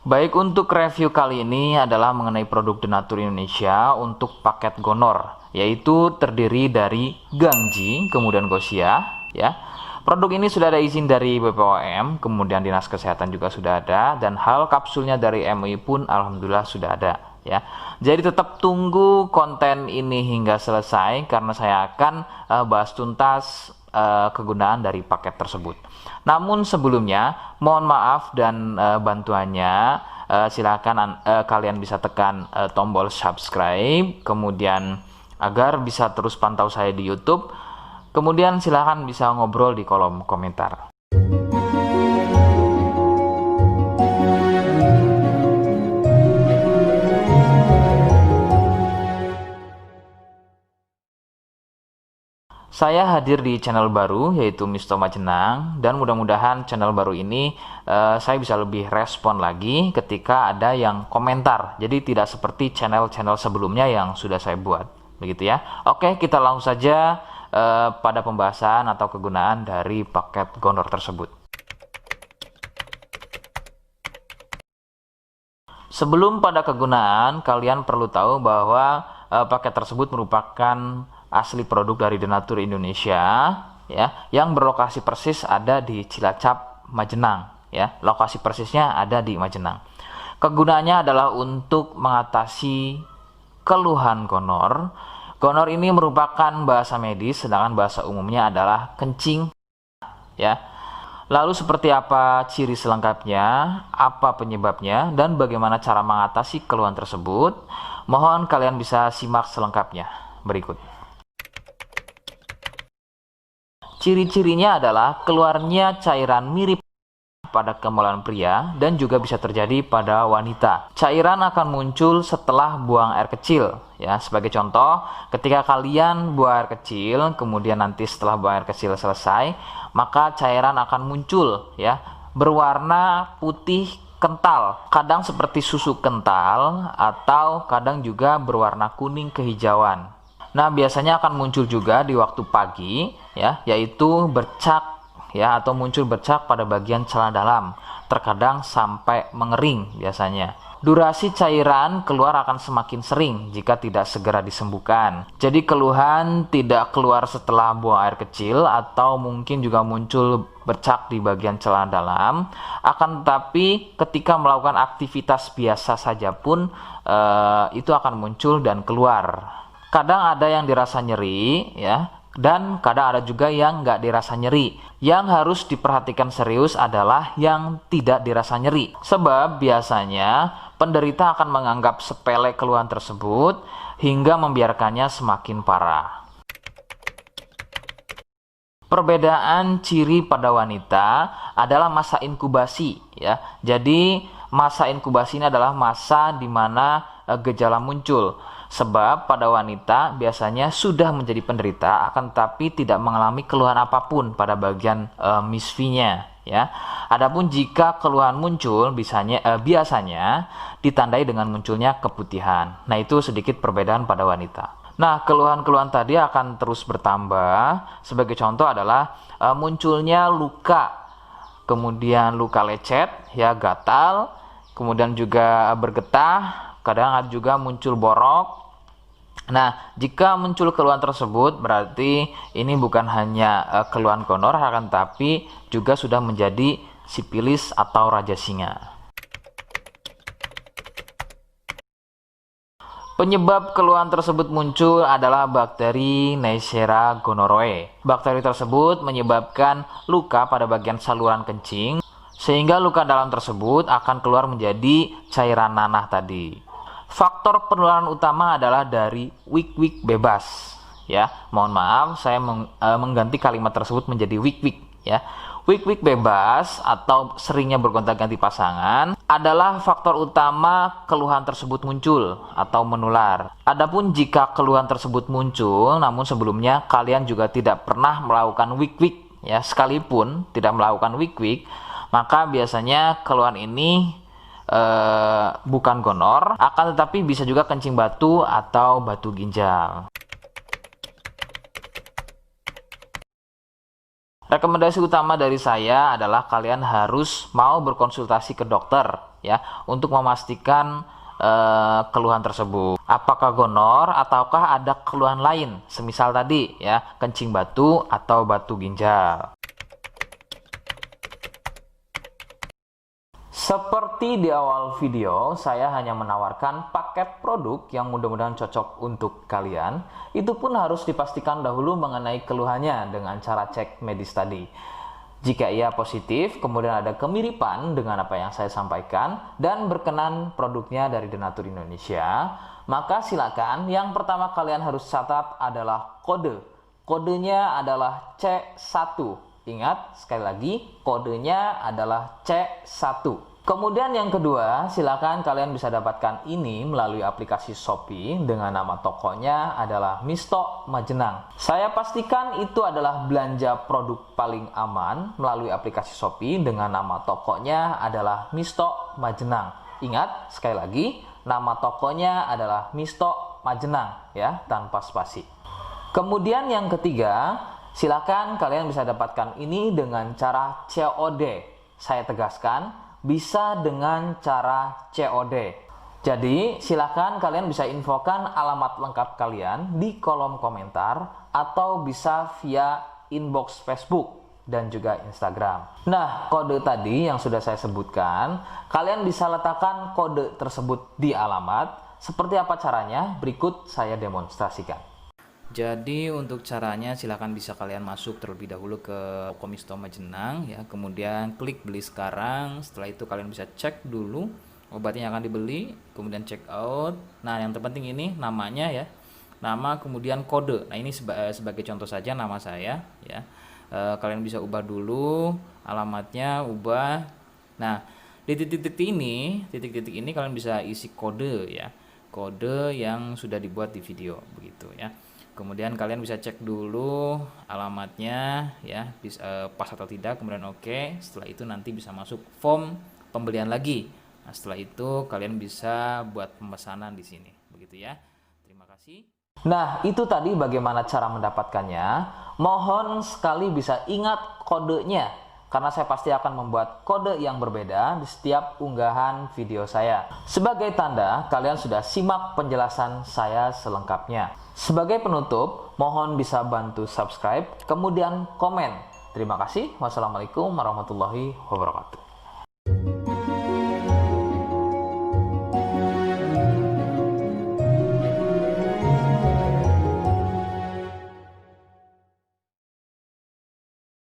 Baik, untuk review kali ini adalah mengenai produk Denatur Indonesia untuk paket Gonor, yaitu terdiri dari Gangji, kemudian Gosia, ya. Produk ini sudah ada izin dari BPOM, kemudian Dinas Kesehatan juga sudah ada, dan hal kapsulnya dari MUI pun alhamdulillah sudah ada, ya. Jadi tetap tunggu konten ini hingga selesai karena saya akan bahas tuntas kegunaan dari paket tersebut. Namun sebelumnya mohon maaf dan bantuannya, silakan kalian bisa tekan tombol subscribe, kemudian agar bisa terus pantau saya di YouTube. Kemudian silakan bisa ngobrol di kolom komentar. Saya hadir di channel baru yaitu Misto Majenang, dan mudah-mudahan channel baru ini saya bisa lebih respon lagi ketika ada yang komentar. Jadi tidak seperti channel-channel sebelumnya yang sudah saya buat, begitu ya. Oke, kita langsung saja pada pembahasan atau kegunaan dari paket Gonor tersebut. Sebelum pada kegunaan, kalian perlu tahu bahwa paket tersebut merupakan asli produk dari Denatur Indonesia, ya, yang berlokasi persis ada di Cilacap, Majenang, ya. Lokasi persisnya ada di Majenang. Kegunaannya adalah untuk mengatasi keluhan gonor. Gonor ini merupakan bahasa medis, sedangkan bahasa umumnya adalah kencing, ya. Lalu seperti apa ciri selengkapnya, apa penyebabnya, dan bagaimana cara mengatasi keluhan tersebut? Mohon kalian bisa simak selengkapnya berikut. Ciri-cirinya adalah keluarnya cairan mirip pada kemaluan pria dan juga bisa terjadi pada wanita. Cairan akan muncul setelah buang air kecil, ya. Sebagai contoh, ketika kalian buang air kecil, kemudian nanti setelah buang air kecil selesai, maka cairan akan muncul, ya, berwarna putih kental, kadang seperti susu kental atau kadang juga berwarna kuning kehijauan. Nah, biasanya akan muncul juga di waktu pagi, ya, yaitu bercak, ya, atau muncul bercak pada bagian celana dalam, terkadang sampai mengering biasanya. Durasi cairan keluar akan semakin sering jika tidak segera disembuhkan. Jadi keluhan tidak keluar setelah buang air kecil atau mungkin juga muncul bercak di bagian celana dalam, akan tetapi ketika melakukan aktivitas biasa saja pun itu akan muncul dan keluar. Kadang ada yang dirasa nyeri, ya, dan kadang ada juga yang nggak dirasa nyeri. Yang harus diperhatikan serius adalah yang tidak dirasa nyeri, sebab biasanya penderita akan menganggap sepele keluhan tersebut hingga membiarkannya semakin parah. Perbedaan ciri pada wanita adalah masa inkubasi, ya. Jadi masa inkubasi ini adalah masa di mana gejala muncul. Sebab pada wanita biasanya sudah menjadi penderita akan tetapi tidak mengalami keluhan apapun pada bagian misfinya, ya. Adapun jika keluhan muncul biasanya ditandai dengan munculnya keputihan. Nah, itu sedikit perbedaan pada wanita. Nah, keluhan-keluhan tadi akan terus bertambah. Sebagai contoh adalah munculnya luka, kemudian luka lecet, ya, gatal, kemudian juga bergetah, kadang ada juga muncul borok. Nah, jika muncul keluhan tersebut berarti ini bukan hanya keluhan gonor, akan tapi juga sudah menjadi sipilis atau raja singa. Penyebab keluhan tersebut muncul adalah bakteri Neisseria gonorrhoeae. Bakteri tersebut menyebabkan luka pada bagian saluran kencing, sehingga luka dalam tersebut akan keluar menjadi cairan nanah tadi. Faktor penularan utama adalah dari wik-wik bebas, ya. Mohon maaf, saya mengganti kalimat tersebut menjadi wik-wik, ya. Wik-wik bebas atau seringnya bergonta-ganti pasangan adalah faktor utama keluhan tersebut muncul atau menular. Adapun jika keluhan tersebut muncul namun sebelumnya kalian juga tidak pernah melakukan wik-wik, ya, sekalipun tidak melakukan wik-wik, maka biasanya keluhan ini bukan gonor, akan tetapi bisa juga kencing batu atau batu ginjal. Rekomendasi utama dari saya adalah kalian harus mau berkonsultasi ke dokter ya untuk memastikan keluhan tersebut. Apakah gonor ataukah ada keluhan lain, semisal tadi ya, kencing batu atau batu ginjal. Seperti di awal video, saya hanya menawarkan paket produk yang mudah-mudahan cocok untuk kalian. Itu pun harus dipastikan dahulu mengenai keluhannya dengan cara cek medis tadi. Jika ia positif, kemudian ada kemiripan dengan apa yang saya sampaikan dan berkenan produknya dari Denatur Indonesia, maka silakan. Yang pertama kalian harus catat adalah kode. Kodenya adalah C1. Ingat, sekali lagi, kodenya adalah C1. Kemudian yang kedua, silakan kalian bisa dapatkan ini melalui aplikasi Shopee dengan nama tokonya adalah Misto Majenang. Saya pastikan itu adalah belanja produk paling aman melalui aplikasi Shopee dengan nama tokonya adalah Misto Majenang. Ingat, sekali lagi, nama tokonya adalah Misto Majenang ya, tanpa spasi. Kemudian yang ketiga, silakan kalian bisa dapatkan ini dengan cara COD. Saya tegaskan, bisa dengan cara COD. Jadi, silakan kalian bisa infokan alamat lengkap kalian di kolom komentar atau bisa via inbox Facebook dan juga Instagram. Nah, kode tadi yang sudah saya sebutkan, kalian bisa letakkan kode tersebut di alamat. Seperti apa caranya? Berikut saya demonstrasikan. Jadi untuk caranya silahkan bisa kalian masuk terlebih dahulu ke toko Misto Majenang ya, kemudian klik beli sekarang. Setelah itu kalian bisa cek dulu obatnya yang akan dibeli, kemudian check out. Nah yang terpenting ini namanya ya, nama kemudian kode. Nah ini sebagai contoh saja nama saya ya. Kalian bisa ubah dulu alamatnya, ubah. Nah di titik-titik ini kalian bisa isi kode ya, kode yang sudah dibuat di video begitu ya. Kemudian kalian bisa cek dulu alamatnya ya, pas atau tidak, kemudian oke. Setelah itu nanti bisa masuk form pembelian lagi. Nah, setelah itu kalian bisa buat pemesanan di sini. Begitu ya. Terima kasih. Nah, itu tadi bagaimana cara mendapatkannya. Mohon sekali bisa ingat kodenya, karena saya pasti akan membuat kode yang berbeda di setiap unggahan video saya. Sebagai tanda, kalian sudah simak penjelasan saya selengkapnya. Sebagai penutup, mohon bisa bantu subscribe, kemudian komen. Terima kasih. Wassalamualaikum warahmatullahi wabarakatuh.